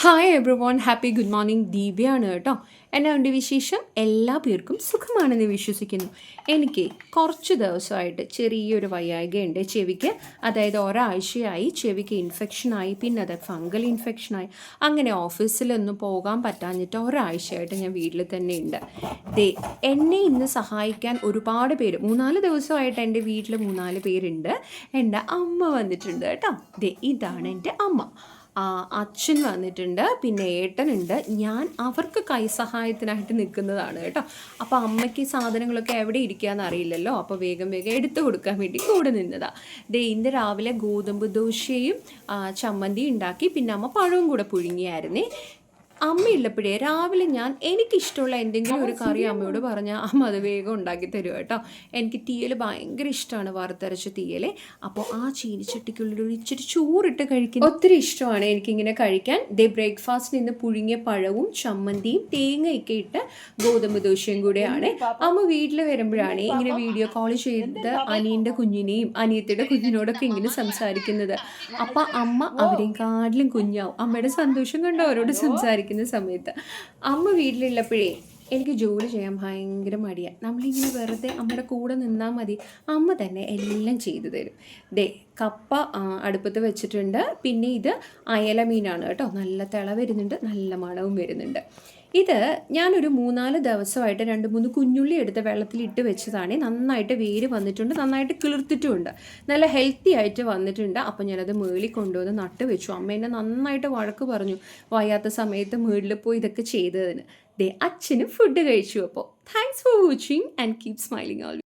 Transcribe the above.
Hi everyone happy good morning ദീപയാണ് കേട്ടോ. എന്നാ ഉണ്ട് വിശേഷം? എല്ലാ പേർക്കും സുഖമാണെന്ന് വിശ്വസിക്കുന്നു. എനിക്ക് കുറച്ച് ദിവസമായിട്ട് ചെറിയൊരു വയ്യായ്കയുണ്ട് ചെവിക്ക്. അതായത് ഒരാഴ്ചയായി ചെവിക്ക് ഇൻഫെക്ഷനായി, പിന്നെ അത് ഫംഗൽ ഇൻഫെക്ഷനായി. അങ്ങനെ ഓഫീസിലൊന്നും പോകാൻ പറ്റാഞ്ഞിട്ട് ഒരാഴ്ചയായിട്ട് ഞാൻ വീട്ടിൽ തന്നെ ഉണ്ട്. ദേ എന്നെ ഇന്ന് സഹായിക്കാൻ ഒരുപാട് പേര്, 3-4 ദിവസമായിട്ട് എൻ്റെ വീട്ടിൽ 3-4 പേരുണ്ട്. എൻ്റെ അമ്മ വന്നിട്ടുണ്ട് കേട്ടോ. ദേ ഇതാണ് എൻ്റെ അമ്മ. അച്ഛൻ വന്നിട്ടുണ്ട്, പിന്നെ ഏട്ടനുണ്ട്. ഞാൻ അവർക്ക് കൈസഹായത്തിനായിട്ട് നിൽക്കുന്നതാണ് കേട്ടോ. അപ്പോൾ അമ്മയ്ക്ക് ഈ സാധനങ്ങളൊക്കെ എവിടെ ഇരിക്കുകയെന്ന് അറിയില്ലല്ലോ, അപ്പോൾ വേഗം വേഗം എടുത്തു കൊടുക്കാൻ വേണ്ടി കൂടെ നിന്നതാണ്. ദേ ഇന്ന് രാവിലെ ഗോതമ്പ് ദോശയും ചമ്മന്തി ഉണ്ടാക്കി, പിന്നെ അമ്മ പഴവും കൂടെ പുഴുങ്ങിയായിരുന്നേ. അമ്മയുള്ളപ്പോഴേ രാവിലെ ഞാൻ എനിക്കിഷ്ടമുള്ള എന്തെങ്കിലും ഒരു കറി അമ്മയോട് പറഞ്ഞാൽ അമ്മ അത് വേഗം ഉണ്ടാക്കി തരും കേട്ടോ. എനിക്ക് തീയൽ ഭയങ്കര ഇഷ്ടമാണ്, വറുത്തരച്ച തീയൽ. അപ്പോൾ ആ ചീനിച്ചട്ടിക്കുള്ളിൽ ഇച്ചിരി ചോറിട്ട് കഴിക്കുന്നത് ഒത്തിരി ഇഷ്ടമാണ് എനിക്കിങ്ങനെ കഴിക്കാൻ. ദേ ബ്രേക്ക്ഫാസ്റ്റിന് ഇന്ന് പുഴുങ്ങിയ പഴവും ചമ്മന്തിയും തേങ്ങയൊക്കെ ഇട്ട് ഗോതമ്പ് ദോശയും കൂടെയാണ്. അമ്മ വീട്ടിൽ വരുമ്പോഴാണ് ഇങ്ങനെ വീഡിയോ കോൾ ചെയ്ത് അനിയൻ്റെ കുഞ്ഞിനെയും അനിയത്തിയുടെ കുഞ്ഞിനോടൊക്കെ ഇങ്ങനെ സംസാരിക്കുന്നത്. അപ്പം അമ്മ അവരെയും കാട്ടിലും കുഞ്ഞാവും. അമ്മയുടെ സന്തോഷം കണ്ടോ അവരോട് സംസാരിക്കുന്ന സമയത്ത്. അമ്മ വീട്ടിലുള്ളപ്പോഴേ എനിക്ക് ജോലി ചെയ്യാൻ ഭയങ്കര മടിയാണ്. നമ്മളിങ്ങനെ വെറുതെ അമ്മയുടെ കൂടെ നിന്നാൽ മതി, അമ്മ തന്നെ എല്ലാം ചെയ്തു തരും. ദേ കപ്പ അടുപ്പത്ത് വെച്ചിട്ടുണ്ട്. പിന്നെ ഇത് അയല മീനാണ് കേട്ടോ. നല്ല തിള വരുന്നുണ്ട്, നല്ല മണവും വരുന്നുണ്ട്. ഇത് ഞാനൊരു 3-4 ദിവസമായിട്ട് 2-3 കുഞ്ഞുള്ളി എടുത്ത് വെള്ളത്തിലിട്ട് വെച്ചതാണ്. നന്നായിട്ട് വേര് വന്നിട്ടുണ്ട്, നന്നായിട്ട് കിളിർത്തിട്ടുമുണ്ട്, നല്ല ഹെൽത്തി ആയിട്ട് വന്നിട്ടുണ്ട്. അപ്പം ഞാനത് മേളിൽ കൊണ്ടുവന്ന് നട്ട് വെച്ചു. അമ്മ എന്നെ നന്നായിട്ട് വഴക്ക് പറഞ്ഞു, വയ്യാത്ത സമയത്ത് മേളിൽ പോയി ഇതൊക്കെ ചെയ്തതിന്. ദേ അച്ഛന് ഫുഡ് കഴിച്ചു. അപ്പോൾ thanks for watching and keep smiling all.